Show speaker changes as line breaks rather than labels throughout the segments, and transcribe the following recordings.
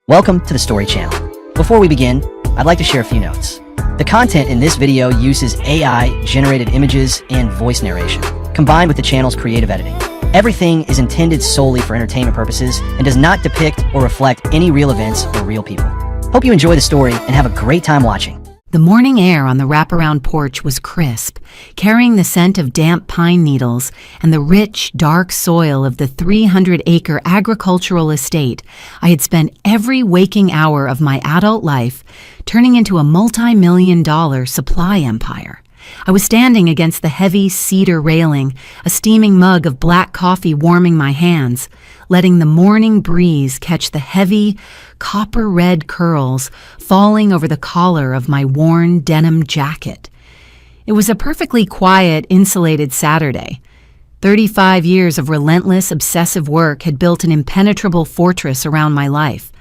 Welcome to the Story Channel. Before we begin, I'd like to share a few notes. The content in this video uses AI-generated images and voice narration, combined with the channel's creative editing. Everything is intended solely for entertainment purposes and does not depict or reflect any real events or real people. Hope you enjoy the story and have a great time watching.
The morning air on the wraparound porch was crisp, carrying the scent of damp pine needles and the rich, dark soil of the 300-acre agricultural estate I had spent every waking hour of my adult life turning into a multi-million-dollar supply empire. I was standing against the heavy cedar railing, a steaming mug of black coffee warming my hands, letting the morning breeze catch the heavy, copper-red curls falling over the collar of my worn denim jacket. It was a perfectly quiet, insulated Saturday. 35 years of relentless, obsessive work had built an impenetrable fortress around my life.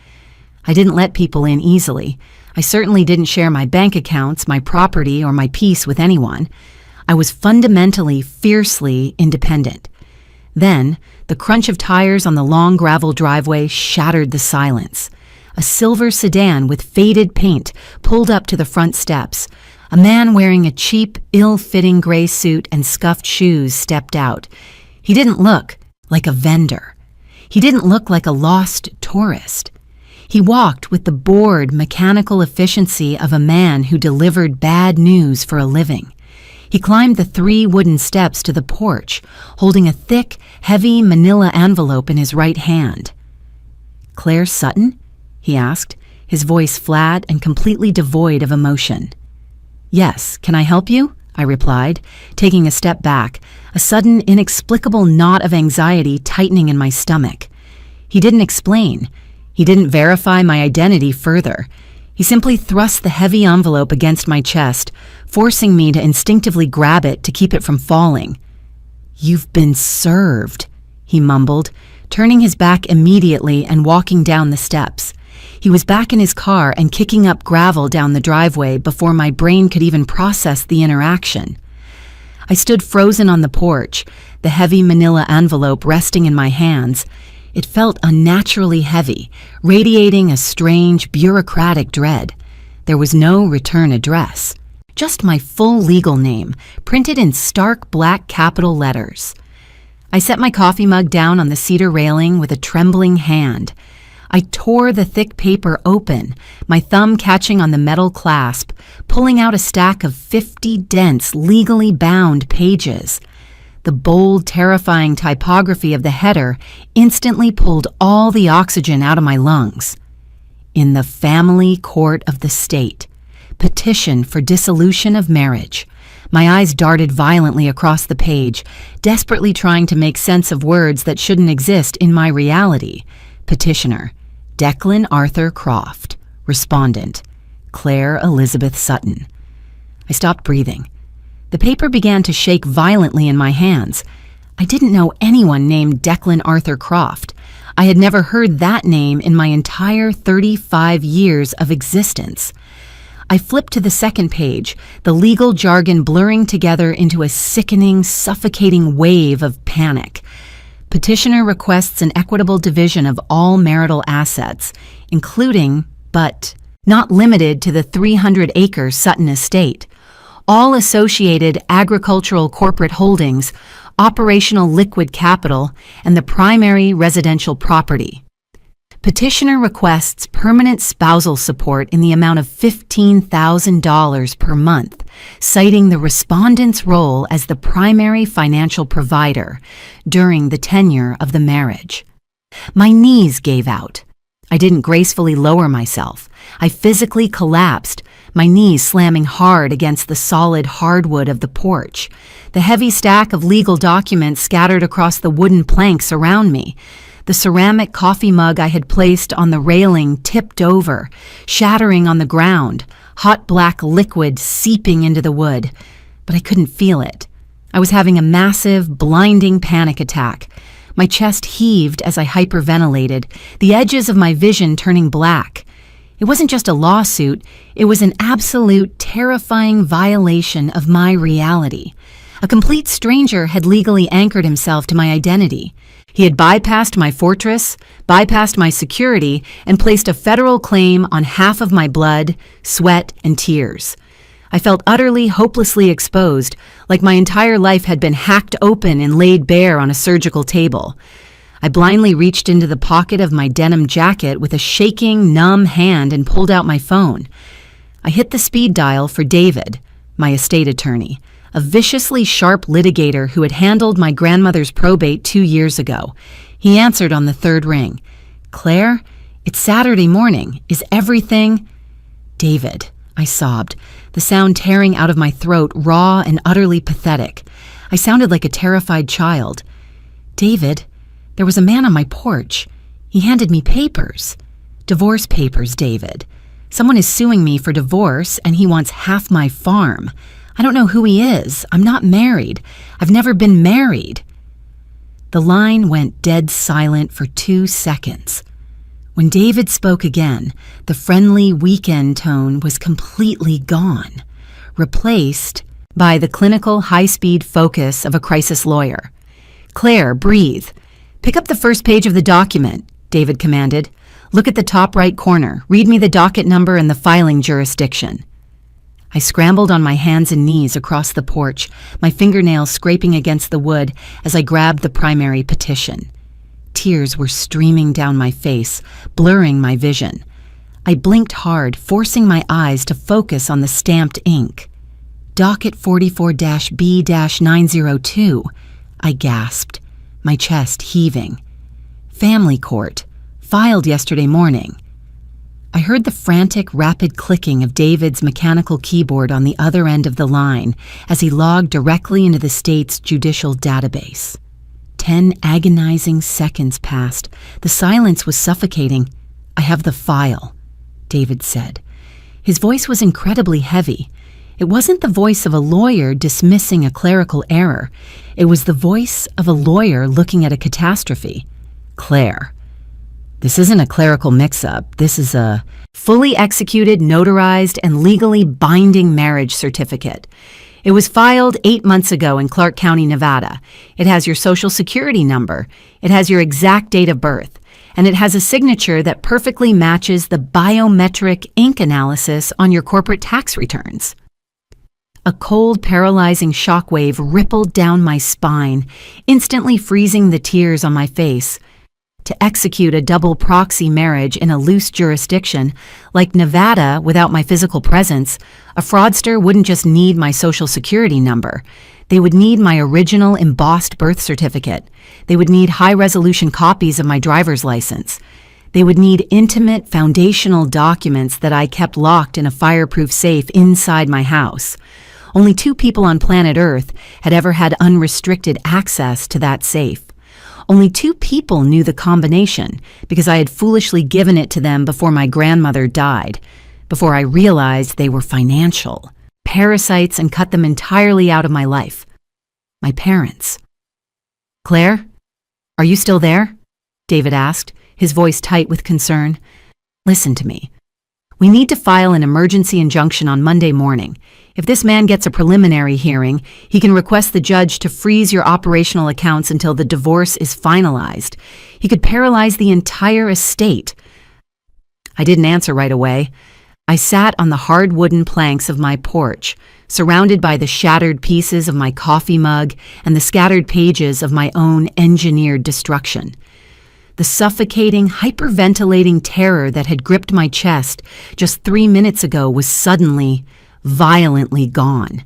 I didn't let people in easily. I certainly didn't share my bank accounts, my property, or my peace with anyone. I was fundamentally, fiercely independent. Then, the crunch of tires on the long gravel driveway shattered the silence. A silver sedan with faded paint pulled up to the front steps. A man wearing a cheap, ill-fitting gray suit and scuffed shoes stepped out. He didn't look like a vendor. He didn't look like a lost tourist. He walked with the bored, mechanical efficiency of a man who delivered bad news for a living. He climbed the 3 wooden steps to the porch, holding a thick, heavy manila envelope in his right hand. "Claire Sutton?" he asked, his voice flat and completely devoid of emotion. "Yes, can I help you?" I replied, taking a step back, a sudden, inexplicable knot of anxiety tightening in my stomach. He didn't explain. He didn't verify my identity further. He simply thrust the heavy envelope against my chest, forcing me to instinctively grab it to keep it from falling. "You've been served," he mumbled, turning his back immediately and walking down the steps. He was back in his car and kicking up gravel down the driveway before my brain could even process the interaction. I stood frozen on the porch, the heavy manila envelope resting in my hands. It felt unnaturally heavy, radiating a strange, bureaucratic dread. There was no return address, just my full legal name, printed in stark black capital letters. I set my coffee mug down on the cedar railing with a trembling hand. I tore the thick paper open, my thumb catching on the metal clasp, pulling out a stack of 50 dense, legally bound pages. The bold, terrifying typography of the header instantly pulled all the oxygen out of my lungs. In the family court of the state. Petition for dissolution of marriage. My eyes darted violently across the page, desperately trying to make sense of words that shouldn't exist in my reality. Petitioner: Declan Arthur Croft. Respondent: Claire Elizabeth Sutton. I stopped breathing. The paper began to shake violently in my hands. I didn't know anyone named Declan Arthur Croft. I had never heard that name in my entire 35 years of existence. I flipped to the second page, the legal jargon blurring together into a sickening, suffocating wave of panic. Petitioner requests an equitable division of all marital assets, including, but not limited to, the 300-acre Sutton estate. All associated agricultural corporate holdings, operational liquid capital, and the primary residential property. Petitioner requests permanent spousal support in the amount of $15,000 per month, citing the respondent's role as the primary financial provider during the tenure of the marriage. My knees gave out. I didn't gracefully lower myself. I physically collapsed, my knees slamming hard against the solid hardwood of the porch. The heavy stack of legal documents scattered across the wooden planks around me. The ceramic coffee mug I had placed on the railing tipped over, shattering on the ground, hot black liquid seeping into the wood. But I couldn't feel it. I was having a massive, blinding panic attack. My chest heaved as I hyperventilated, the edges of my vision turning black. It wasn't just a lawsuit, it was an absolute, terrifying violation of my reality. A complete stranger had legally anchored himself to my identity. He had bypassed my fortress, bypassed my security, and placed a federal claim on half of my blood, sweat, and tears. I felt utterly, hopelessly exposed, like my entire life had been hacked open and laid bare on a surgical table. I blindly reached into the pocket of my denim jacket with a shaking, numb hand and pulled out my phone. I hit the speed dial for David, my estate attorney, a viciously sharp litigator who had handled my grandmother's probate 2 years ago. He answered on the third ring. "Claire, it's Saturday morning. Is everything—" "David," I sobbed, the sound tearing out of my throat, raw and utterly pathetic. I sounded like a terrified child. "David, there was a man on my porch. He handed me papers. Divorce papers, David. Someone is suing me for divorce, and he wants half my farm. I don't know who he is. I'm not married. I've never been married." The line went dead silent for 2 seconds. When David spoke again, the friendly weekend tone was completely gone, replaced by the clinical high-speed focus of a crisis lawyer. "Claire, breathe. Pick up the first page of the document," David commanded. "Look at the top right corner. Read me the docket number and the filing jurisdiction." I scrambled on my hands and knees across the porch, my fingernails scraping against the wood as I grabbed the primary petition. Tears were streaming down my face, blurring my vision. I blinked hard, forcing my eyes to focus on the stamped ink. "Docket 44-B-902, I gasped, my chest heaving. "Family court, filed yesterday morning." I heard the frantic, rapid clicking of David's mechanical keyboard on the other end of the line as he logged directly into the state's judicial database. 10 agonizing seconds passed. The silence was suffocating. "I have the file," David said. His voice was incredibly heavy. It wasn't the voice of a lawyer dismissing a clerical error. It was the voice of a lawyer looking at a catastrophe. "Claire, this isn't a clerical mix-up. This is a fully executed, notarized, and legally binding marriage certificate. It was filed 8 months ago in Clark County, Nevada. It has your social security number. It has your exact date of birth. And it has a signature that perfectly matches the biometric ink analysis on your corporate tax returns." A cold, paralyzing shockwave rippled down my spine, instantly freezing the tears on my face. To execute a double proxy marriage in a loose jurisdiction like Nevada without my physical presence, a fraudster wouldn't just need my social security number. They would need my original embossed birth certificate. They would need high-resolution copies of my driver's license. They would need intimate, foundational documents that I kept locked in a fireproof safe inside my house. Only 2 people on planet Earth had ever had unrestricted access to that safe. Only 2 people knew the combination because I had foolishly given it to them before my grandmother died, before I realized they were financial parasites and cut them entirely out of my life. My parents. "Claire, are you still there?" David asked, his voice tight with concern. "Listen to me. We need to file an emergency injunction on Monday morning. If this man gets a preliminary hearing, he can request the judge to freeze your operational accounts until the divorce is finalized. He could paralyze the entire estate." I didn't answer right away. I sat on the hard wooden planks of my porch, surrounded by the shattered pieces of my coffee mug and the scattered pages of my own engineered destruction. The suffocating, hyperventilating terror that had gripped my chest just 3 minutes ago was suddenly, violently gone.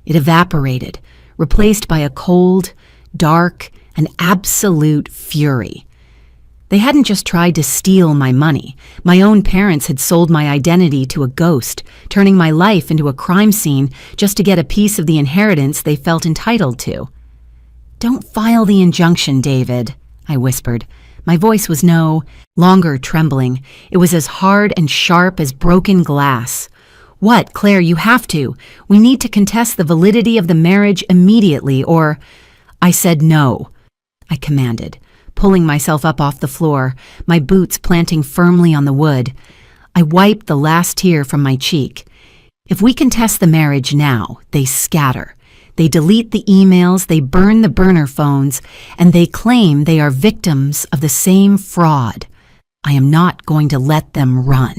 It evaporated, replaced by a cold, dark, and absolute fury. They hadn't just tried to steal my money. My own parents had sold my identity to a ghost, turning my life into a crime scene just to get a piece of the inheritance they felt entitled to. "Don't file the injunction, David," I whispered. My voice was no longer trembling. It was as hard and sharp as broken glass. "What, Claire, you have to. We need to contest the validity of the marriage immediately, or—" I said no, I commanded, pulling myself up off the floor, my boots planting firmly on the wood. I wiped the last tear from my cheek. "If we contest the marriage now, they scatter. They delete the emails, they burn the burner phones, and they claim they are victims of the same fraud. I am not going to let them run.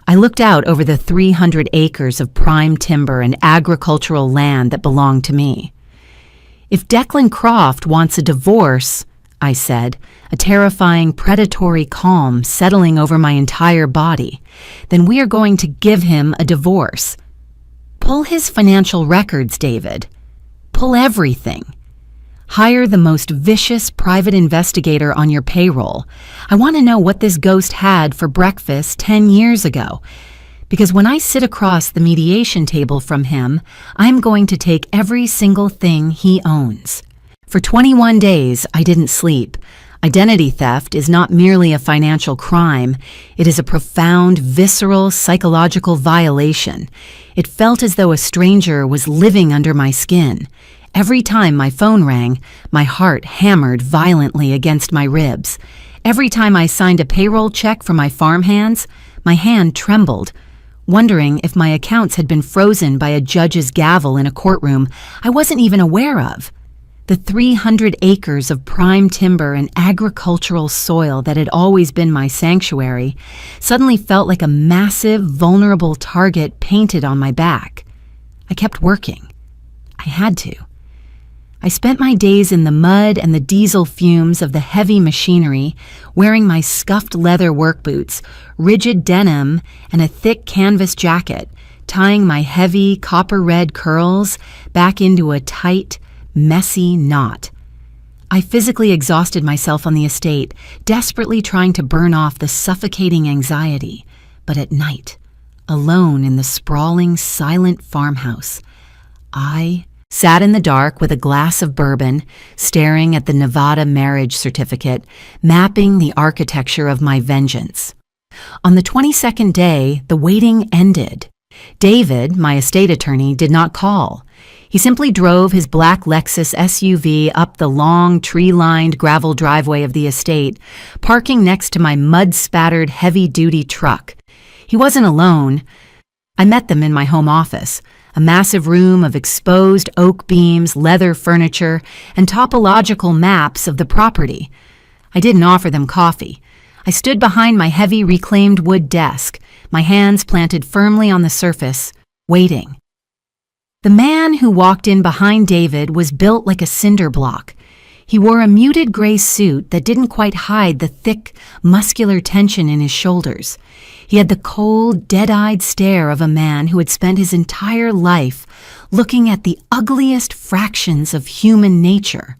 I looked out over the 300 acres of prime timber and agricultural land that belonged to me. If Declan Croft wants a divorce, I said, a terrifying predatory calm settling over my entire body, then we are going to give him a divorce. Pull his financial records, David. Pull everything. Hire the most vicious private investigator on your payroll. I want to know what this ghost had for breakfast 10 years ago. Because when I sit across the mediation table from him, I'm going to take every single thing he owns. For 21 days, I didn't sleep. Identity theft is not merely a financial crime. It is a profound, visceral, psychological violation. It felt as though a stranger was living under my skin. Every time my phone rang, my heart hammered violently against my ribs. Every time I signed a payroll check for my farmhands, my hand trembled. Wondering if my accounts had been frozen by a judge's gavel in a courtroom I wasn't even aware of. The 300 acres of prime timber and agricultural soil that had always been my sanctuary suddenly felt like a massive, vulnerable target painted on my back. I kept working. I had to. I spent my days in the mud and the diesel fumes of the heavy machinery, wearing my scuffed leather work boots, rigid denim, and a thick canvas jacket, tying my heavy copper-red curls back into a tight, messy knot. I physically exhausted myself on the estate, desperately trying to burn off the suffocating anxiety. But at night, alone in the sprawling, silent farmhouse, I sat in the dark with a glass of bourbon, staring at the Nevada marriage certificate, mapping the architecture of my vengeance. On the 22nd day, the waiting ended. David, my estate attorney, did not call. He simply drove his black Lexus SUV up the long, tree-lined gravel driveway of the estate, parking next to my mud-spattered heavy-duty truck. He wasn't alone. I met them in my home office, a massive room of exposed oak beams, leather furniture, and topological maps of the property. I didn't offer them coffee. I stood behind my heavy reclaimed wood desk, my hands planted firmly on the surface, waiting. The man who walked in behind David was built like a cinder block. He wore a muted gray suit that didn't quite hide the thick, muscular tension in his shoulders. He had the cold, dead-eyed stare of a man who had spent his entire life looking at the ugliest fractions of human nature.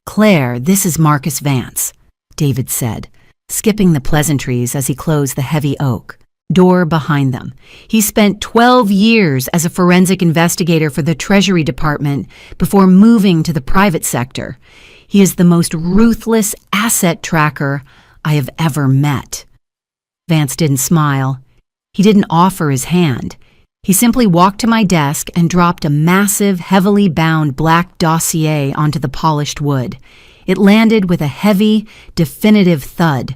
"Claire, this is Marcus Vance," David said, skipping the pleasantries as he closed the heavy oak door behind them. He spent 12 years as a forensic investigator for the Treasury Department before moving to the private sector. He is the most ruthless asset tracker I have ever met. Vance didn't smile. He didn't offer his hand. He simply walked to my desk and dropped a massive, heavily bound black dossier onto the polished wood. It landed with a heavy, definitive thud.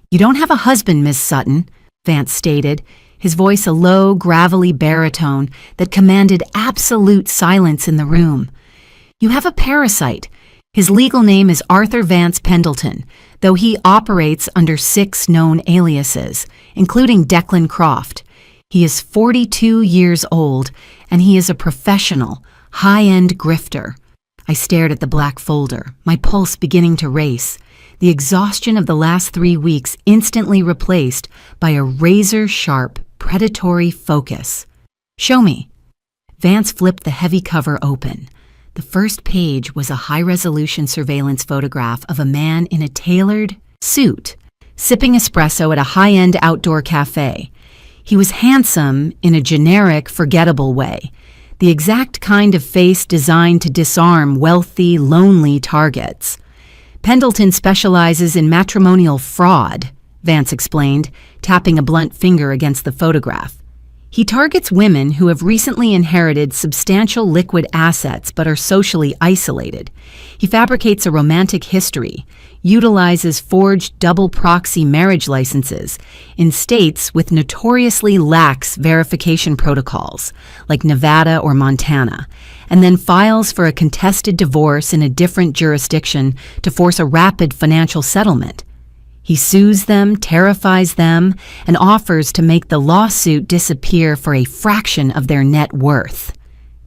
"You don't have a husband, Miss Sutton," Vance stated, his voice a low, gravelly baritone that commanded absolute silence in the room. "You have a parasite. His legal name is Arthur Vance Pendleton, though he operates under 6 known aliases, including Declan Croft. He is 42 years old, and he is a professional, high-end grifter." I stared at the black folder, my pulse beginning to race, the exhaustion of the last 3 weeks instantly replaced by a razor-sharp, predatory focus. "Show me." Vance flipped the heavy cover open. The first page was a high-resolution surveillance photograph of a man in a tailored suit, sipping espresso at a high-end outdoor cafe. He was handsome in a generic, forgettable way, the exact kind of face designed to disarm wealthy, lonely targets. "Pendleton specializes in matrimonial fraud," Vance explained, tapping a blunt finger against the photograph. He targets women who have recently inherited substantial liquid assets but are socially isolated. He fabricates a romantic history, utilizes forged double proxy marriage licenses in states with notoriously lax verification protocols, like Nevada or Montana, and then files for a contested divorce in a different jurisdiction to force a rapid financial settlement. He sues them, terrifies them, and offers to make the lawsuit disappear for a fraction of their net worth.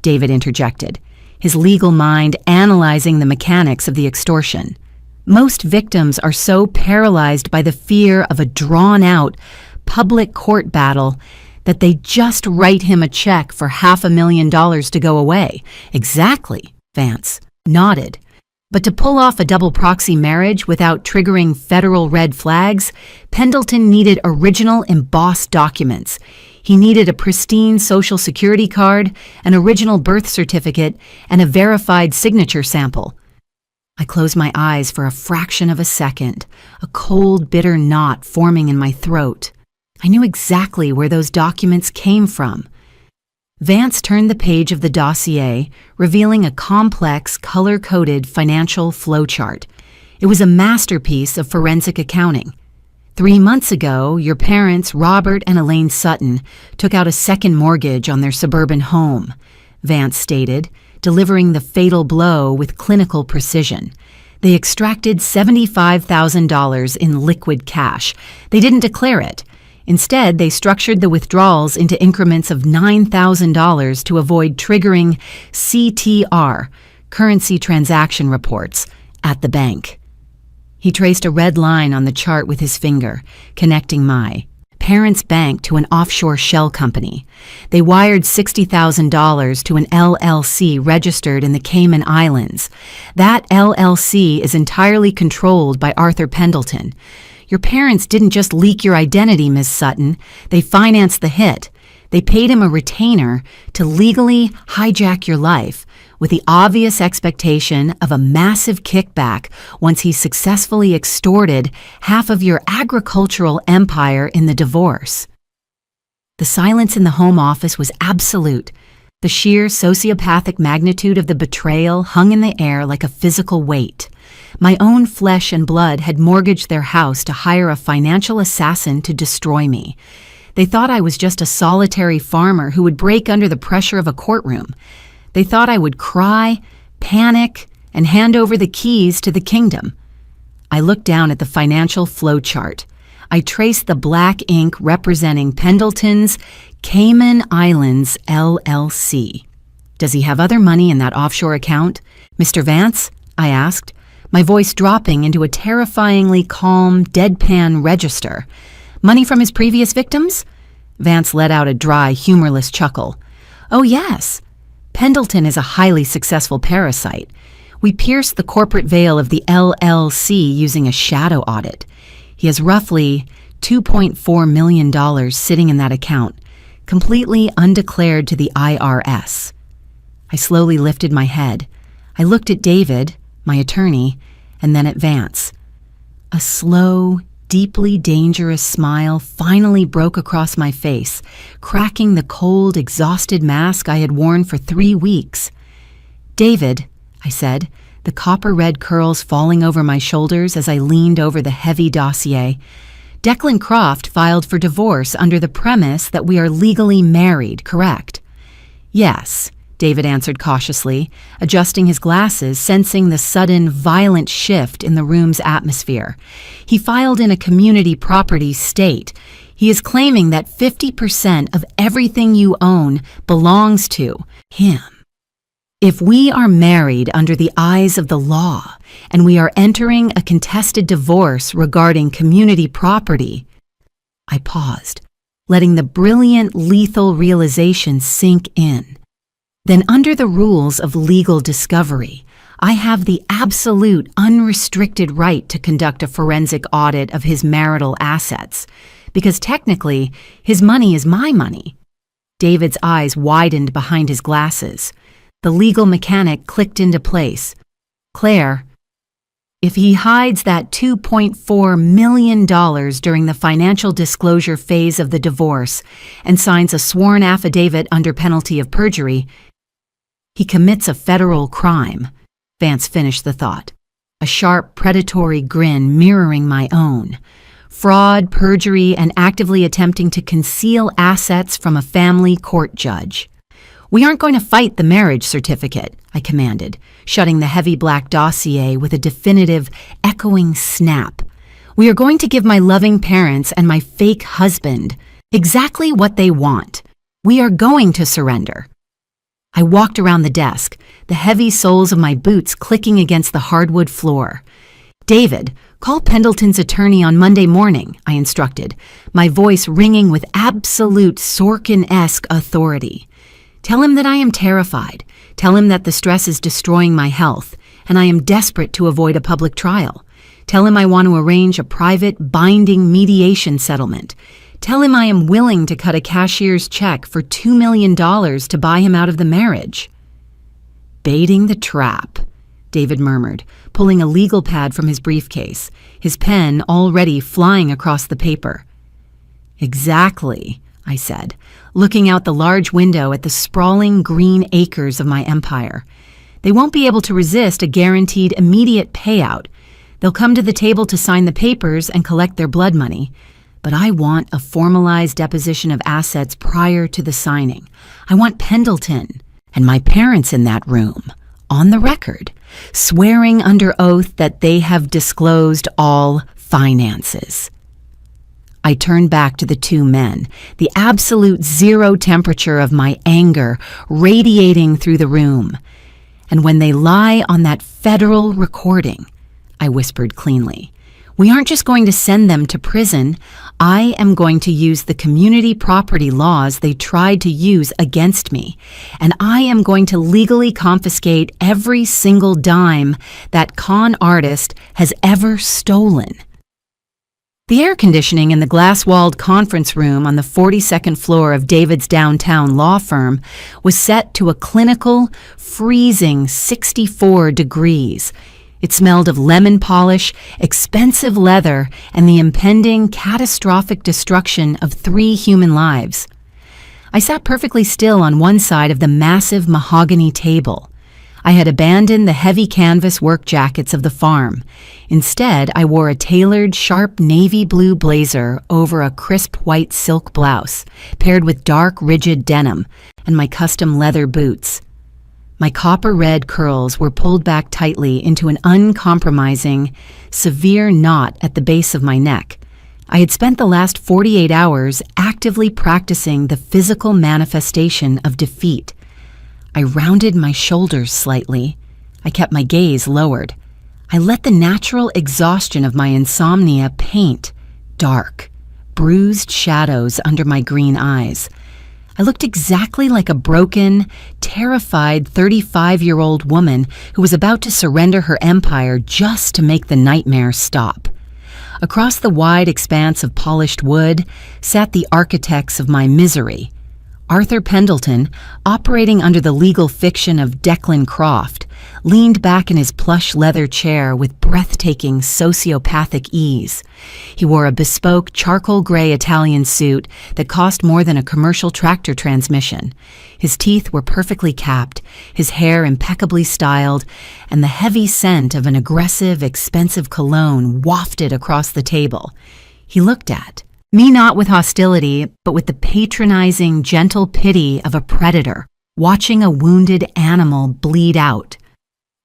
David interjected, his legal mind analyzing the mechanics of the extortion. Most victims are so paralyzed by the fear of a drawn-out public court battle that they just write him a check for $500,000 to go away. Exactly, Vance nodded. But to pull off a double proxy marriage without triggering federal red flags, Pendleton needed original embossed documents. He needed a pristine social security card, an original birth certificate, and a verified signature sample. I closed my eyes for a fraction of a second, a cold, bitter knot forming in my throat. I knew exactly where those documents came from. Vance turned the page of the dossier, revealing a complex, color-coded financial flowchart. It was a masterpiece of forensic accounting. 3 months ago, your parents, Robert and Elaine Sutton, took out a second mortgage on their suburban home, Vance stated, delivering the fatal blow with clinical precision. They extracted $75,000 in liquid cash. They didn't declare it. Instead, they structured the withdrawals into increments of $9,000 to avoid triggering CTR, currency transaction reports, at the bank. He traced a red line on the chart with his finger, connecting my parents' bank to an offshore shell company. They wired $60,000 to an LLC registered in the Cayman Islands. That LLC is entirely controlled by Arthur Pendleton. Your parents didn't just leak your identity, Ms. Sutton. They financed the hit. They paid him a retainer to legally hijack your life with the obvious expectation of a massive kickback once he successfully extorted half of your agricultural empire in the divorce. The silence in the home office was absolute. The sheer sociopathic magnitude of the betrayal hung in the air like a physical weight. My own flesh and blood had mortgaged their house to hire a financial assassin to destroy me. They thought I was just a solitary farmer who would break under the pressure of a courtroom. They thought I would cry, panic, and hand over the keys to the kingdom. I looked down at the financial flowchart. I traced the black ink representing Pendleton's Cayman Islands LLC. Does he have other money in that offshore account? Mr. Vance? I asked, my voice dropping into a terrifyingly calm, deadpan register. Money from his previous victims? Vance let out a dry, humorless chuckle. Oh, yes. Pendleton is a highly successful parasite. We pierced the corporate veil of the LLC using a shadow audit. He has roughly $2.4 million sitting in that account, completely undeclared to the IRS. I slowly lifted my head. I looked at David, my attorney, and then at Vance. A slow, deeply dangerous smile finally broke across my face, cracking the cold, exhausted mask I had worn for 3 weeks. David, I said, the copper-red curls falling over my shoulders as I leaned over the heavy dossier. Declan Croft filed for divorce under the premise that we are legally married, correct? Yes, David answered cautiously, adjusting his glasses, sensing the sudden, violent shift in the room's atmosphere. He filed in a community property state. He is claiming that 50% of everything you own belongs to him. If we are married under the eyes of the law, and we are entering a contested divorce regarding community property, I paused, letting the brilliant, lethal realization sink in. Then under the rules of legal discovery, I have the absolute unrestricted right to conduct a forensic audit of his marital assets, because technically, his money is my money. David's eyes widened behind his glasses. The legal mechanic clicked into place. Claire, If he hides that $2.4 million during the financial disclosure phase of the divorce and signs a sworn affidavit under penalty of perjury, he commits a federal crime. Vance finished the thought, a sharp, predatory grin mirroring my own. Fraud, perjury, and actively attempting to conceal assets from a family court judge. "We aren't going to fight the marriage certificate," I commanded, shutting the heavy black dossier with a definitive, echoing snap. "We are going to give my loving parents and my fake husband exactly what they want. We are going to surrender." I walked around the desk, the heavy soles of my boots clicking against the hardwood floor. "David, call Pendleton's attorney on Monday morning," I instructed, my voice ringing with absolute Sorkin-esque authority. "Tell him that I am terrified. Tell him that the stress is destroying my health, and I am desperate to avoid a public trial. Tell him I want to arrange a private, binding mediation settlement. Tell him I am willing to cut a cashier's check for $2 million to buy him out of the marriage." "Baiting the trap," David murmured, pulling a legal pad from his briefcase, his pen already flying across the paper. "Exactly," I said, looking out the large window at the sprawling green acres of my empire. "They won't be able to resist a guaranteed immediate payout. They'll come to the table to sign the papers and collect their blood money. But I want a formalized deposition of assets prior to the signing. I want Pendleton and my parents in that room, on the record, swearing under oath that they have disclosed all finances." I turned back to the two men, the absolute zero temperature of my anger radiating through the room. "And when they lie on that federal recording," I whispered cleanly, "we aren't just going to send them to prison. I am going to use the community property laws they tried to use against me, and I am going to legally confiscate every single dime that con artist has ever stolen." The air conditioning in the glass-walled conference room on the 42nd floor of David's downtown law firm was set to a clinical, freezing 64 degrees. It smelled of lemon polish, expensive leather, and the impending catastrophic destruction of 3 human lives. I sat perfectly still on one side of the massive mahogany table. I had abandoned the heavy canvas work jackets of the farm. Instead, I wore a tailored, sharp navy blue blazer over a crisp white silk blouse, paired with dark, rigid denim, and my custom leather boots. My copper-red curls were pulled back tightly into an uncompromising, severe knot at the base of my neck. I had spent the last 48 hours actively practicing the physical manifestation of defeat. I rounded my shoulders slightly. I kept my gaze lowered. I let the natural exhaustion of my insomnia paint dark, bruised shadows under my green eyes. I looked exactly like a broken, terrified 35-year-old woman who was about to surrender her empire just to make the nightmare stop. Across the wide expanse of polished wood sat the architects of my misery. Arthur Pendleton, operating under the legal fiction of Declan Croft, leaned back in his plush leather chair with breathtaking sociopathic ease. He wore a bespoke charcoal gray Italian suit that cost more than a commercial tractor transmission. His teeth were perfectly capped, his hair impeccably styled, and the heavy scent of an aggressive, expensive cologne wafted across the table. He looked at me not with hostility, but with the patronizing, gentle pity of a predator, watching a wounded animal bleed out.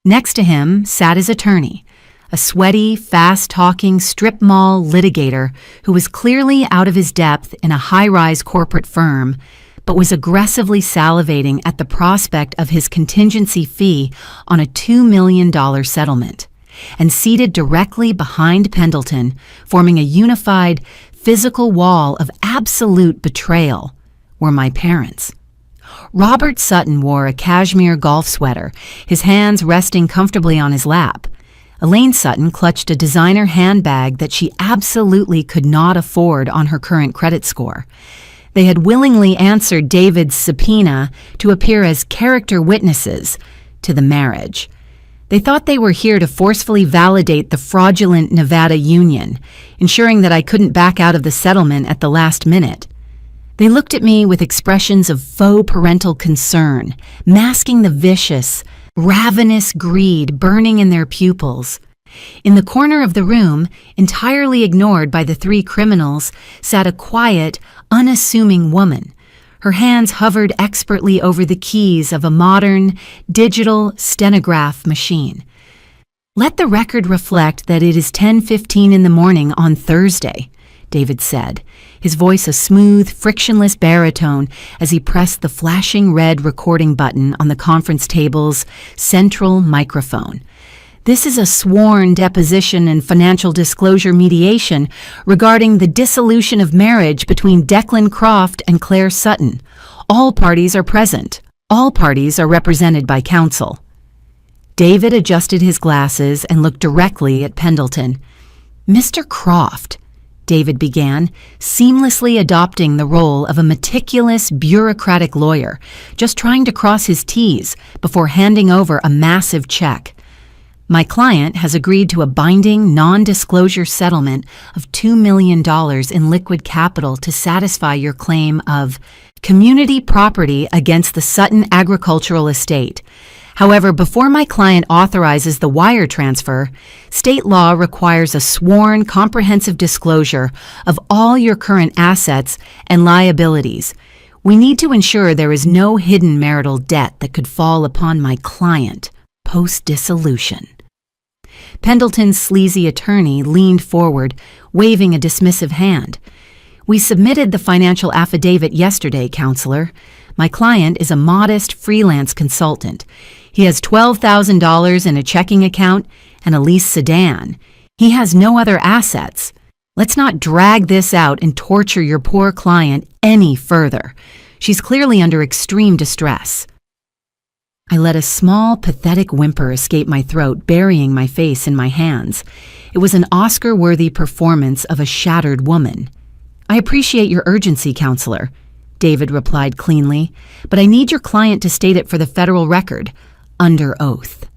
Next to him sat his attorney, a sweaty, fast-talking strip mall litigator who was clearly out of his depth in a high-rise corporate firm, but was aggressively salivating at the prospect of his contingency fee on a $2 million settlement. And seated directly behind Pendleton, forming a unified, physical wall of absolute betrayal, were my parents. Robert Sutton wore a cashmere golf sweater, his hands resting comfortably on his lap. Elaine Sutton clutched a designer handbag that she absolutely could not afford on her current credit score. They had willingly answered David's subpoena to appear as character witnesses to the marriage. They thought they were here to forcefully validate the fraudulent Nevada union, ensuring that I couldn't back out of the settlement at the last minute. They looked at me with expressions of faux parental concern, masking the vicious, ravenous greed burning in their pupils. In the corner of the room, entirely ignored by the three criminals, sat a quiet, unassuming woman. Her hands hovered expertly over the keys of a modern, digital stenograph machine. "Let the record reflect that it is 10:15 in the morning on Thursday," David said, his voice a smooth, frictionless baritone as he pressed the flashing red recording button on the conference table's central microphone. "This is a sworn deposition and financial disclosure mediation regarding the dissolution of marriage between Declan Croft and Claire Sutton. All parties are present. All parties are represented by counsel." David adjusted his glasses and looked directly at Pendleton. "Mr. Croft," David began, seamlessly adopting the role of a meticulous, bureaucratic lawyer, just trying to cross his T's before handing over a massive check. "My client has agreed to a binding, non-disclosure settlement of $2 million in liquid capital to satisfy your claim of community property against the Sutton Agricultural Estate. However, before my client authorizes the wire transfer, state law requires a sworn, comprehensive disclosure of all your current assets and liabilities. We need to ensure there is no hidden marital debt that could fall upon my client post-dissolution." Pendleton's sleazy attorney leaned forward, waving a dismissive hand. "We submitted the financial affidavit yesterday, Counselor. My client is a modest freelance consultant. He has $12,000 in a checking account and a leased sedan. He has no other assets. Let's not drag this out and torture your poor client any further. She's clearly under extreme distress." I let a small, pathetic whimper escape my throat, burying my face in my hands. It was an Oscar-worthy performance of a shattered woman. "I appreciate your urgency, Counselor," David replied cleanly, "but I need your client to state it for the federal record, under oath."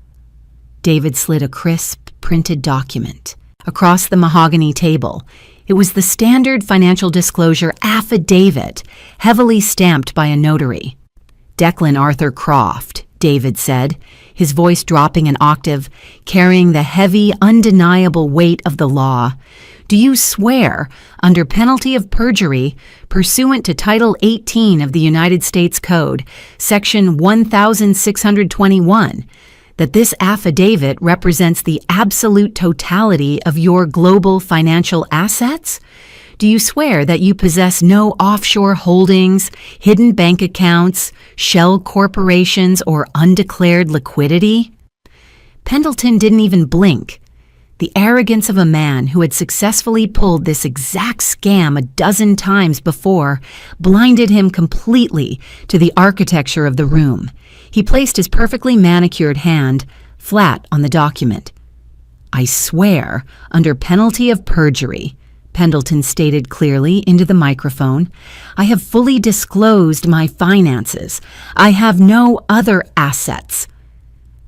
David slid a crisp, printed document across the mahogany table. It was the standard financial disclosure affidavit, heavily stamped by a notary. "Declan Arthur Croft," David said, his voice dropping an octave, carrying the heavy, undeniable weight of the law. "Do you swear, under penalty of perjury, pursuant to Title 18 of the United States Code, Section 1621, that this affidavit represents the absolute totality of your global financial assets? Do you swear that you possess no offshore holdings, hidden bank accounts, shell corporations, or undeclared liquidity?" Pendleton didn't even blink. The arrogance of a man who had successfully pulled this exact scam a dozen times before blinded him completely to the architecture of the room. He placed his perfectly manicured hand flat on the document. "I swear, under penalty of perjury," Pendleton stated clearly into the microphone, "I have fully disclosed my finances. I have no other assets."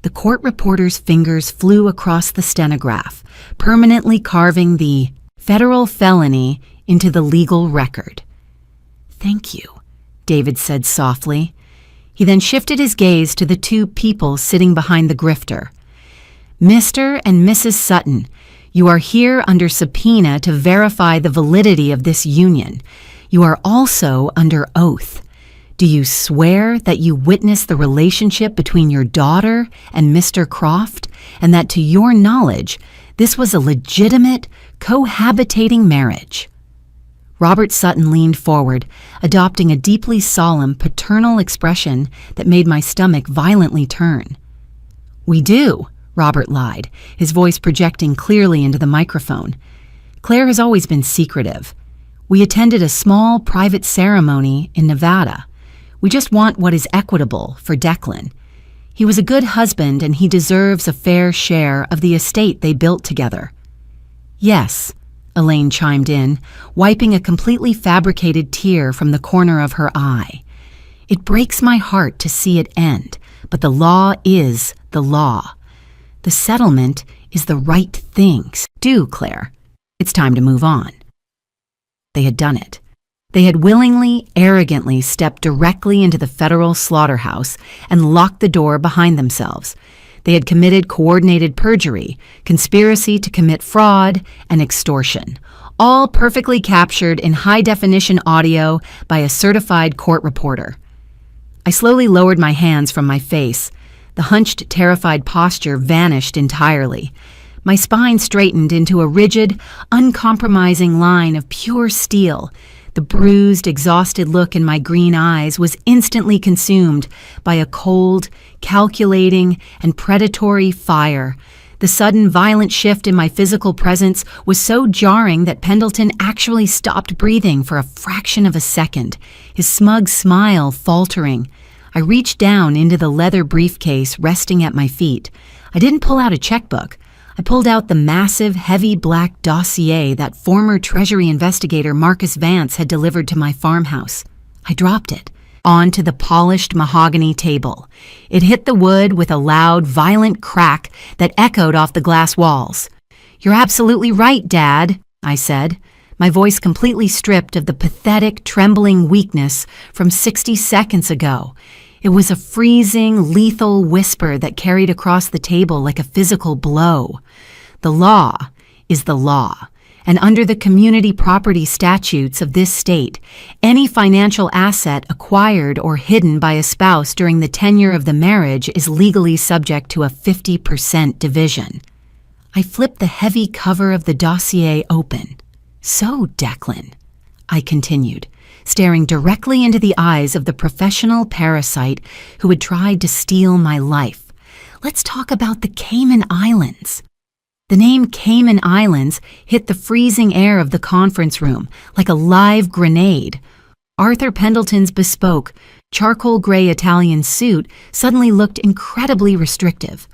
The court reporter's fingers flew across the stenograph, permanently carving the federal felony into the legal record. "Thank you," David said softly. He then shifted his gaze to the two people sitting behind the grifter. "Mr. and Mrs. Sutton, you are here under subpoena to verify the validity of this union. You are also under oath. Do you swear that you witnessed the relationship between your daughter and Mr. Croft, and that to your knowledge, this was a legitimate, cohabitating marriage?" Robert Sutton leaned forward, adopting a deeply solemn, paternal expression that made my stomach violently turn. "We do," Robert lied, his voice projecting clearly into the microphone. "Claire has always been secretive. We attended a small private ceremony in Nevada. We just want what is equitable for Declan. He was a good husband and he deserves a fair share of the estate they built together." "Yes," Elaine chimed in, wiping a completely fabricated tear from the corner of her eye. "It breaks my heart to see it end, but the law is the law. The settlement is the right thing. Do, Claire. It's time to move on. They had done it. They had willingly, arrogantly stepped directly into the federal slaughterhouse and locked the door behind themselves. They had committed coordinated perjury, conspiracy to commit fraud, and extortion, all perfectly captured in high-definition audio by a certified court reporter. I slowly lowered my hands from my face. The hunched, terrified posture vanished entirely. My spine straightened into a rigid, uncompromising line of pure steel. The bruised, exhausted look in my green eyes was instantly consumed by a cold, calculating, and predatory fire. The sudden, violent shift in my physical presence was so jarring that Pendleton actually stopped breathing for a fraction of a second, his smug smile faltering. I reached down into the leather briefcase resting at my feet. I didn't pull out a checkbook. I pulled out the massive, heavy black dossier that former Treasury investigator Marcus Vance had delivered to my farmhouse. I dropped it onto the polished mahogany table. It hit the wood with a loud, violent crack that echoed off the glass walls. "You're absolutely right, Dad," I said, my voice completely stripped of the pathetic, trembling weakness from 60 seconds ago. It was a freezing, lethal whisper that carried across the table like a physical blow. The law is the law, and under the community property statutes of this state, any financial asset acquired or hidden by a spouse during the tenure of the marriage is legally subject to a 50% division. I flipped the heavy cover of the dossier open. "So, Declan," I continued, staring directly into the eyes of the professional parasite who had tried to steal my life, "let's talk about the Cayman Islands." The name Cayman Islands hit the freezing air of the conference room like a live grenade. Arthur Pendleton's bespoke, charcoal gray Italian suit suddenly looked incredibly restrictive.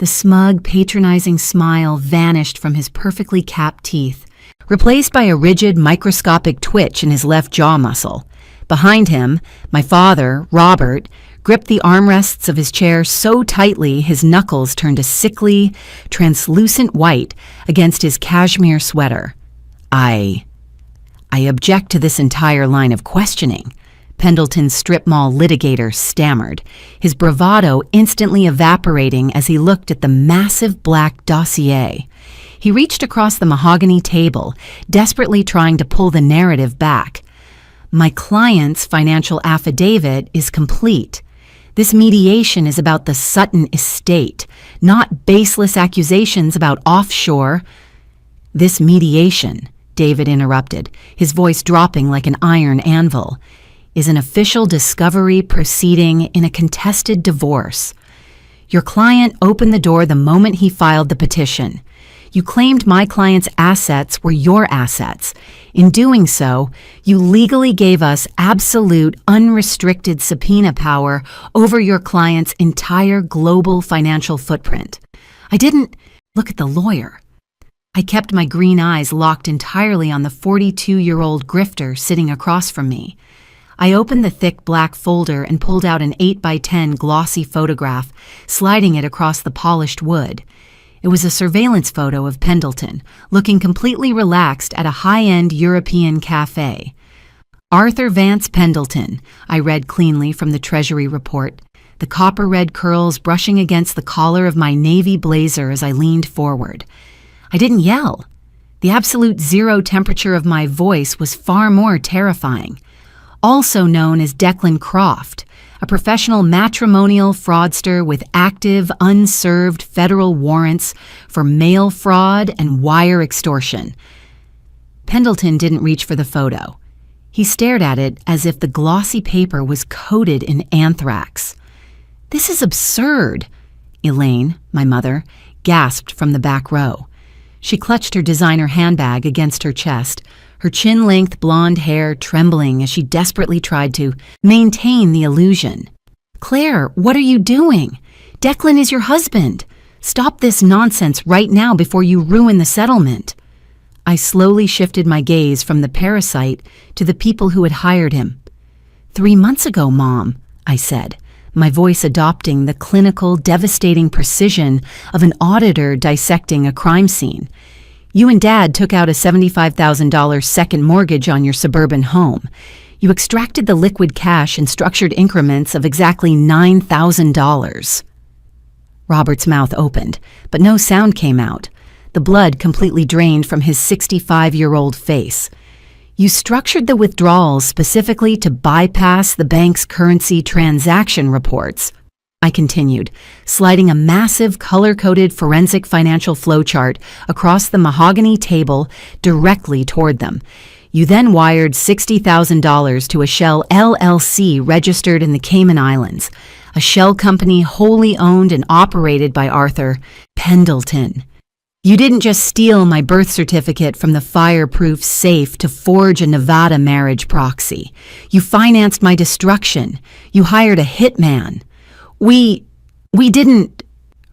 The smug, patronizing smile vanished from his perfectly capped teeth, replaced by a rigid, microscopic twitch in his left jaw muscle. Behind him, my father, Robert, gripped the armrests of his chair so tightly his knuckles turned a sickly, translucent white against his cashmere sweater. I object to this entire line of questioning," Pendleton's strip mall litigator stammered, his bravado instantly evaporating as he looked at the massive black dossier. He reached across the mahogany table, desperately trying to pull the narrative back. "My client's financial affidavit is complete. This mediation is about the Sutton estate, not baseless accusations about offshore." "This mediation," David interrupted, his voice dropping like an iron anvil, "is an official discovery proceeding in a contested divorce. Your client opened the door the moment he filed the petition. You claimed my client's assets were your assets. In doing so, you legally gave us absolute, unrestricted subpoena power over your client's entire global financial footprint. I didn't look at the lawyer. I kept my green eyes locked entirely on the 42-year-old grifter sitting across from me. I opened the thick black folder and pulled out an 8x10 glossy photograph, sliding it across the polished wood. It was a surveillance photo of Pendleton, looking completely relaxed at a high-end European cafe. "Arthur Vance Pendleton," I read cleanly from the Treasury report, the copper-red curls brushing against the collar of my navy blazer as I leaned forward. I didn't yell. The absolute zero temperature of my voice was far more terrifying. Also known as Declan Croft, a professional matrimonial fraudster with active, unserved federal warrants for mail fraud and wire extortion. Pendleton didn't reach for the photo. He stared at it as if the glossy paper was coated in anthrax. "This is absurd," Elaine, my mother, gasped from the back row. She clutched her designer handbag against her chest, her chin-length blonde hair trembling as she desperately tried to maintain the illusion. "Claire, what are you doing? Declan is your husband. Stop this nonsense right now before you ruin the settlement." I slowly shifted my gaze from the parasite to the people who had hired him. "3 months ago, Mom," I said, my voice adopting the clinical, devastating precision of an auditor dissecting a crime scene. You and Dad took out a $75,000 second mortgage on your suburban home. You extracted the liquid cash in structured increments of exactly $9,000. Robert's mouth opened, but no sound came out. The blood completely drained from his 65-year-old face. You structured the withdrawals specifically to bypass the bank's currency transaction reports. I continued, sliding a massive color-coded forensic financial flowchart across the mahogany table directly toward them. You then wired $60,000 to a Shell LLC registered in the Cayman Islands, a shell company wholly owned and operated by Arthur Pendleton. You didn't just steal my birth certificate from the fireproof safe to forge a Nevada marriage proxy. You financed my destruction. You hired a hitman. We didn't...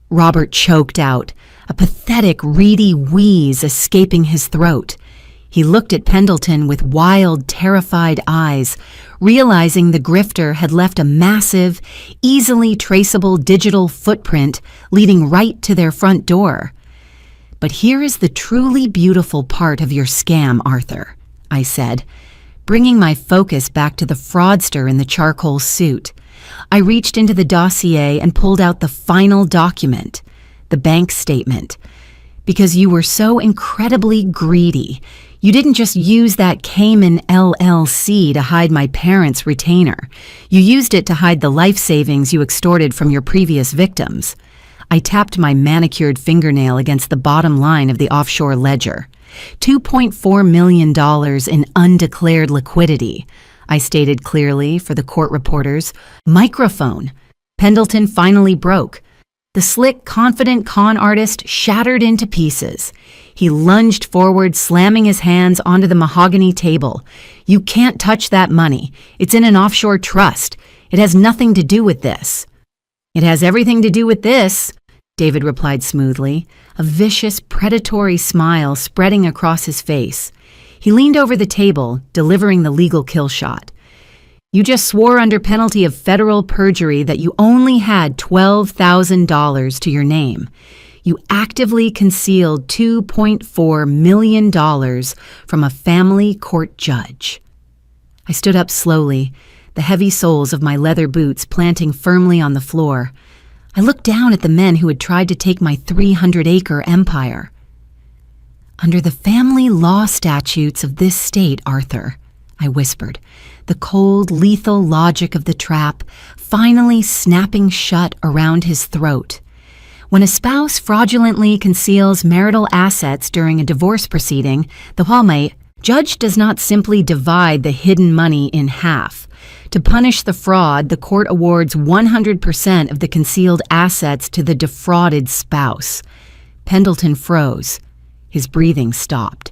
Robert choked out, a pathetic, reedy wheeze escaping his throat. He looked at Pendleton with wild, terrified eyes, realizing the grifter had left a massive, easily traceable digital footprint leading right to their front door. "But here is the truly beautiful part of your scam, Arthur," I said, bringing my focus back to the fraudster in the charcoal suit. I reached into the dossier and pulled out the final document, the bank statement. Because you were so incredibly greedy, you didn't just use that Cayman LLC to hide my parents' retainer. You used it to hide the life savings you extorted from your previous victims. I tapped my manicured fingernail against the bottom line of the offshore ledger. $2.4 million in undeclared liquidity, I stated clearly for the court reporters. Microphone. Pendleton finally broke. The slick, confident con artist shattered into pieces. He lunged forward, slamming his hands onto the mahogany table. "You can't touch that money. It's in an offshore trust. It has nothing to do with this." "It has everything to do with this," David replied smoothly, a vicious, predatory smile spreading across his face. He leaned over the table, delivering the legal kill shot. "You just swore under penalty of federal perjury that you only had $12,000 to your name. You actively concealed $2.4 million from a family court judge." I stood up slowly, the heavy soles of my leather boots planting firmly on the floor. I looked down at the men who had tried to take my 300-acre empire. "Under the family law statutes of this state, Arthur," I whispered, the cold, lethal logic of the trap finally snapping shut around his throat. "When a spouse fraudulently conceals marital assets during a divorce proceeding, the Walmart judge does not simply divide the hidden money in half. To punish the fraud, the court awards 100% of the concealed assets to the defrauded spouse." Pendleton froze. His breathing stopped.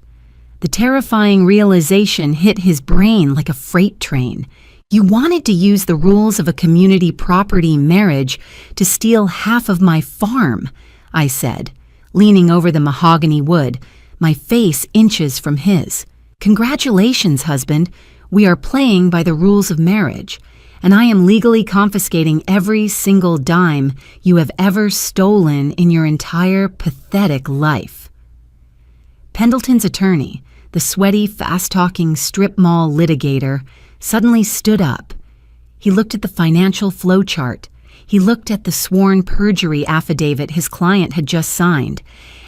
The terrifying realization hit his brain like a freight train. "You wanted to use the rules of a community property marriage to steal half of my farm," I said, leaning over the mahogany wood, my face inches from his. "Congratulations, husband. We are playing by the rules of marriage, and I am legally confiscating every single dime you have ever stolen in your entire pathetic life." Pendleton's attorney, the sweaty, fast-talking strip mall litigator, suddenly stood up. He looked at the financial flowchart. He looked at the sworn perjury affidavit his client had just signed,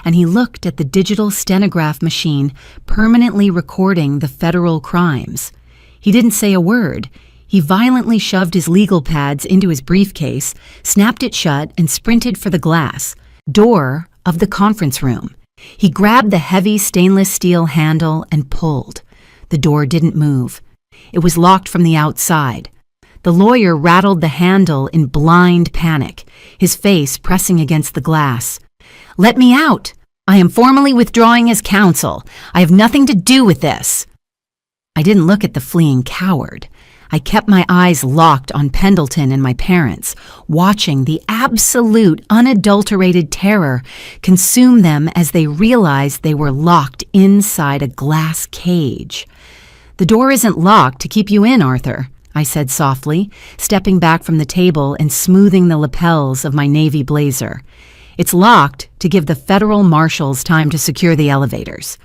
and he looked at the digital stenograph machine permanently recording the federal crimes. He didn't say a word. He violently shoved his legal pads into his briefcase, snapped it shut, and sprinted for the glass door of the conference room. He grabbed the heavy stainless steel handle and pulled. The door didn't move. It was locked from the outside. The lawyer rattled the handle in blind panic, his face pressing against the glass. "Let me out! I am formally withdrawing as counsel. I have nothing to do with this." I didn't look at the fleeing coward. I kept my eyes locked on Pendleton and my parents, watching the absolute, unadulterated terror consume them as they realized they were locked inside a glass cage. "The door isn't locked to keep you in, Arthur," I said softly, stepping back from the table and smoothing the lapels of my navy blazer. It's locked to give the federal marshals time to secure the elevators.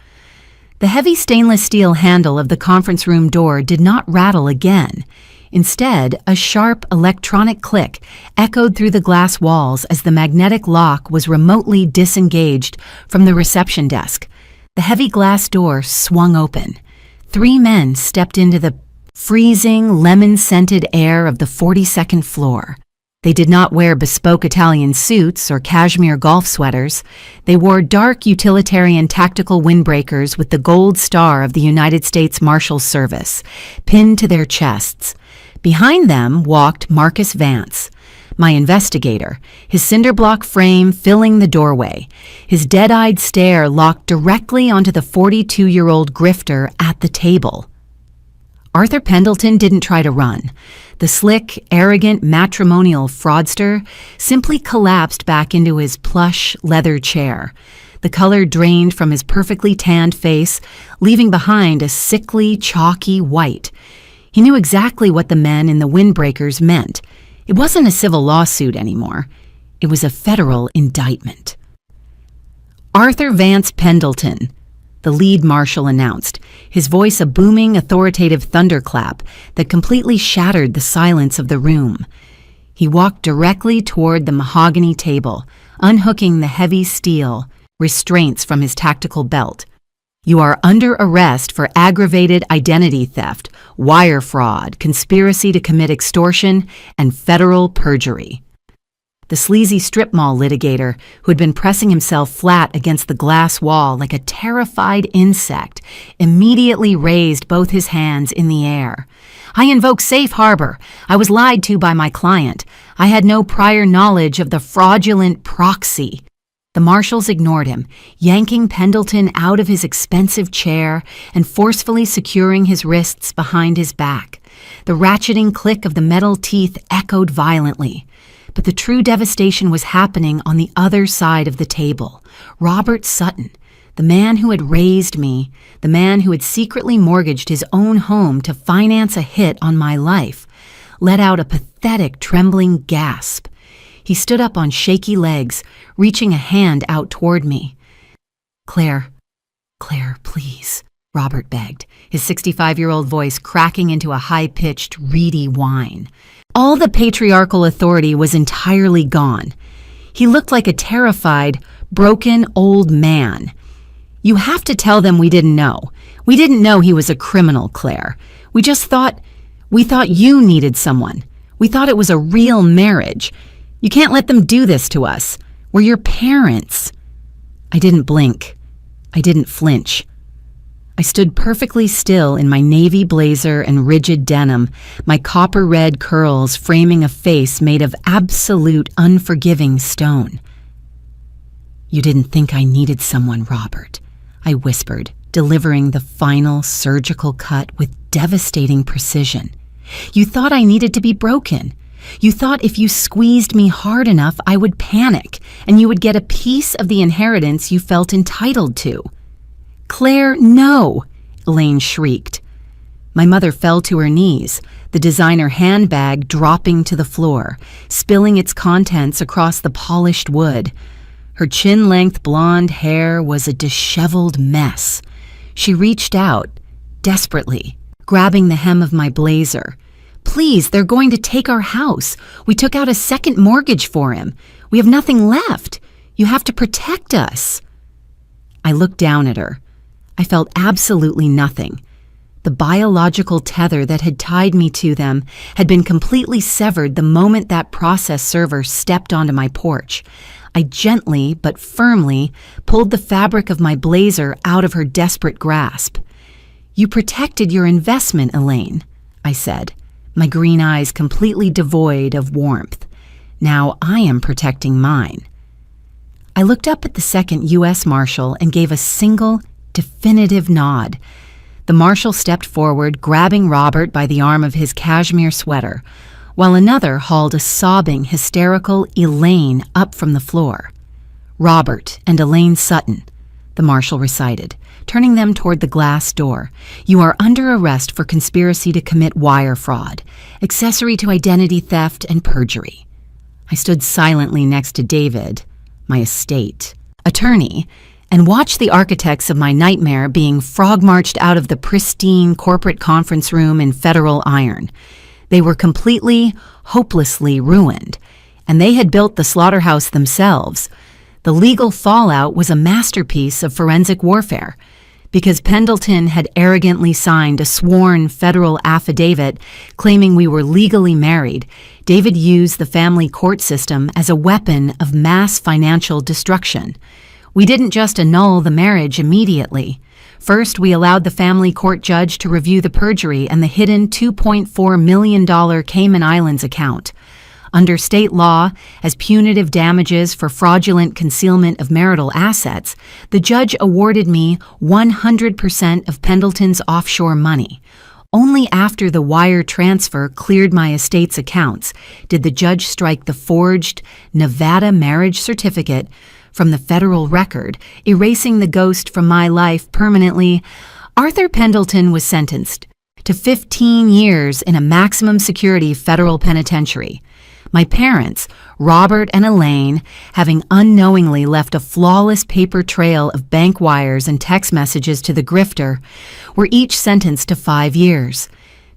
The heavy stainless steel handle of the conference room door did not rattle again. Instead, a sharp electronic click echoed through the glass walls as the magnetic lock was remotely disengaged from the reception desk. The heavy glass door swung open. 3 men stepped into the freezing, lemon-scented air of the 42nd floor. They did not wear bespoke Italian suits or cashmere golf sweaters. They wore dark utilitarian tactical windbreakers with the gold star of the United States Marshals Service pinned to their chests. Behind them walked Marcus Vance, my investigator, his cinder-block frame filling the doorway, his dead-eyed stare locked directly onto the 42-year-old grifter at the table. Arthur Pendleton didn't try to run. The slick, arrogant, matrimonial fraudster simply collapsed back into his plush leather chair. The color drained from his perfectly tanned face, leaving behind a sickly, chalky white. He knew exactly what the men in the windbreakers meant. It wasn't a civil lawsuit anymore. It was a federal indictment. Arthur Vance Pendleton, the lead marshal announced, his voice a booming, authoritative thunderclap that completely shattered the silence of the room. He walked directly toward the mahogany table, unhooking the heavy steel restraints from his tactical belt. You are under arrest for aggravated identity theft, wire fraud, conspiracy to commit extortion, and federal perjury. The sleazy strip mall litigator, who had been pressing himself flat against the glass wall like a terrified insect, immediately raised both his hands in the air. I invoke safe harbor. I was lied to by my client. I had no prior knowledge of the fraudulent proxy. The marshals ignored him, yanking Pendleton out of his expensive chair and forcefully securing his wrists behind his back. The ratcheting click of the metal teeth echoed violently. But the true devastation was happening on the other side of the table. Robert Sutton, the man who had raised me, the man who had secretly mortgaged his own home to finance a hit on my life, let out a pathetic, trembling gasp. He stood up on shaky legs, reaching a hand out toward me. Claire, please," Robert begged, his 65-year-old voice cracking into a high-pitched, reedy whine. All the patriarchal authority was entirely gone. He looked like a terrified, broken old man. "You have to tell them we didn't know. We didn't know he was a criminal, Claire. We thought you needed someone. We thought it was a real marriage. You can't let them do this to us. We're your parents." I didn't blink. I didn't flinch. I stood perfectly still in my navy blazer and rigid denim, my copper-red curls framing a face made of absolute unforgiving stone. "You didn't think I needed someone, Robert," I whispered, delivering the final surgical cut with devastating precision. "You thought I needed to be broken. You thought if you squeezed me hard enough, I would panic, and you would get a piece of the inheritance you felt entitled to." "Claire, no!" Elaine shrieked. My mother fell to her knees, the designer handbag dropping to the floor, spilling its contents across the polished wood. Her chin-length blonde hair was a disheveled mess. She reached out, desperately, grabbing the hem of my blazer. "Please, they're going to take our house. We took out a second mortgage for him. We have nothing left. You have to protect us." I looked down at her. I felt absolutely nothing. The biological tether that had tied me to them had been completely severed the moment that process server stepped onto my porch. I gently but firmly pulled the fabric of my blazer out of her desperate grasp. "You protected your investment, Elaine," I said, my green eyes completely devoid of warmth. "Now I am protecting mine." I looked up at the second U.S. Marshal and gave a single, definitive nod. The Marshal stepped forward, grabbing Robert by the arm of his cashmere sweater, while another hauled a sobbing, hysterical Elaine up from the floor. "Robert and Elaine Sutton," the Marshal recited, turning them toward the glass door. "You are under arrest for conspiracy to commit wire fraud, accessory to identity theft, and perjury." I stood silently next to David, my estate attorney, and watched the architects of my nightmare being frog-marched out of the pristine corporate conference room in Federal Iron. They were completely, hopelessly ruined, and they had built the slaughterhouse themselves. The legal fallout was a masterpiece of forensic warfare. Because Pendleton had arrogantly signed a sworn federal affidavit claiming we were legally married, David used the family court system as a weapon of mass financial destruction. We didn't just annul the marriage immediately. First, we allowed the family court judge to review the perjury and the hidden $2.4 million Cayman Islands account. Under state law, as punitive damages for fraudulent concealment of marital assets, the judge awarded me 100% of Pendleton's offshore money. Only after the wire transfer cleared my estate's accounts did the judge strike the forged Nevada marriage certificate from the federal record, erasing the ghost from my life permanently. Arthur Pendleton was sentenced to 15 years in a maximum security federal penitentiary. My parents, Robert and Elaine, having unknowingly left a flawless paper trail of bank wires and text messages to the grifter, were each sentenced to 5 years.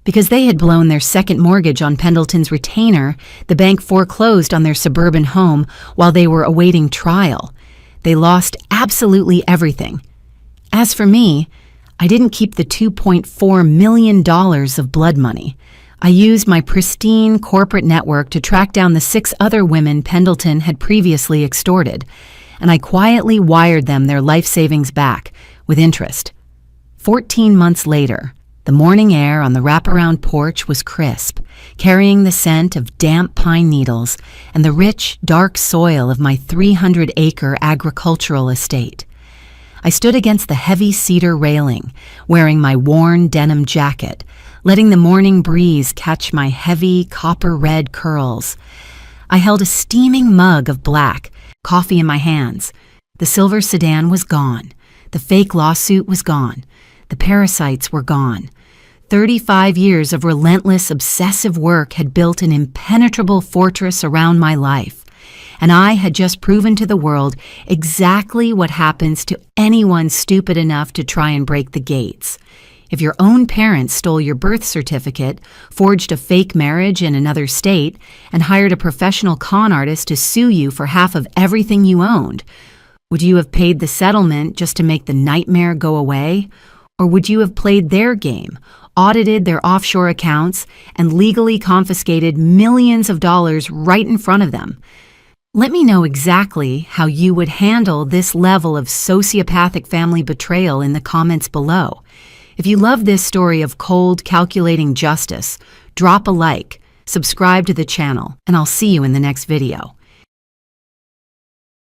Because they had blown their second mortgage on Pendleton's retainer, the bank foreclosed on their suburban home while they were awaiting trial. They lost absolutely everything. As for me, I didn't keep the $2.4 million of blood money. I used my pristine corporate network to track down the 6 other women Pendleton had previously extorted, and I quietly wired them their life savings back, with interest. 14 months later, the morning air on the wraparound porch was crisp, carrying the scent of damp pine needles and the rich, dark soil of my 300-acre agricultural estate. I stood against the heavy cedar railing, wearing my worn denim jacket, letting the morning breeze catch my heavy copper-red curls. I held a steaming mug of black, coffee in my hands. The silver sedan was gone. The fake lawsuit was gone. The parasites were gone. 35 years of relentless, obsessive work had built an impenetrable fortress around my life, and I had just proven to the world exactly what happens to anyone stupid enough to try and break the gates. If your own parents stole your birth certificate, forged a fake marriage in another state, and hired a professional con artist to sue you for half of everything you owned, would you have paid the settlement just to make the nightmare go away? Or would you have played their game, audited their offshore accounts, and legally confiscated millions of dollars right in front of them? Let me know exactly how you would handle this level of sociopathic family betrayal in the comments below. If you love this story of cold, calculating justice, drop a like, subscribe to the channel, and I'll see you in the next video.